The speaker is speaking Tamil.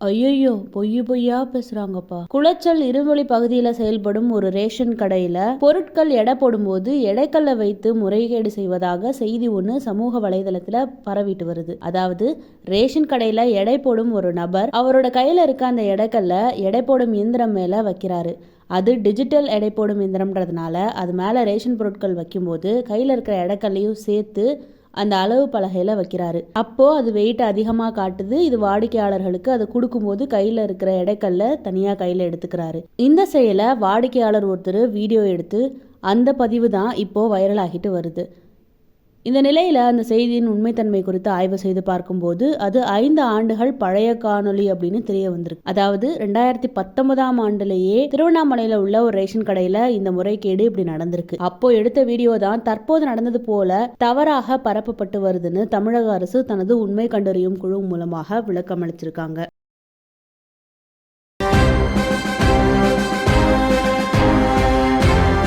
ஐயோ, பொய்யா பேசுறாங்கப்பா. குளச்சல் இருவழி பகுதியில செயல்படும் ஒரு ரேஷன் கடையில பொருட்கள் எடை போடும்போது எடைக்கல்ல வைத்து முறைகேடு செய்வதாக செய்தி ஒண்ணு சமூக வலைதளத்துல பரவிட்டு வருது. அதாவது ரேஷன் கடையில எடை போடும் ஒரு நபர் அவரோட கையில இருக்க அந்த எடைக்கல்ல எடை போடும் இயந்திரம் மேல வைக்கிறாரு. அது டிஜிட்டல் எடை போடும் இயந்திரம்ன்றதுனால அது மேல ரேஷன் பொருட்கள் வைக்கும்போது கையில இருக்கிற எடைக்கல்லையும் சேர்த்து அந்த அளவு பலகையில வைக்கிறாரு. அப்போ அது வெயிட் அதிகமா காட்டுது. இது வாடிக்கையாளர்களுக்கு அதை கொடுக்கும்போது கையில இருக்கிற எடைக்கல்ல தனியா கையில எடுத்துக்கிறாரு. இந்த செயலை வாடிக்கையாளர் ஒருத்தர் வீடியோ எடுத்து அந்த பதிவு தான் இப்போ வைரல் ஆகிட்டு வருது. இந்த நிலையில அந்த செய்தியின் உண்மைத்தன்மை குறித்து ஆய்வு செய்து பார்க்கும்போது அது 5 ஆண்டுகள் பழைய காணொலி அப்படின்னு தெரிய வந்திருக்கு. அதாவது 2019ஆம் ஆண்டுலேயே திருவண்ணாமலையில உள்ள ஒரு ரேஷன் கடையில இந்த முறைகேடு இப்படி நடந்திருக்கு. அப்போ எடுத்த வீடியோ தான் தற்போது நடந்தது போல தவறாக பரப்பப்பட்டு வருதுன்னு தமிழக அரசு தனது உண்மை கண்டறியும் குழு மூலமாக விளக்கம் அளிச்சிருக்காங்க.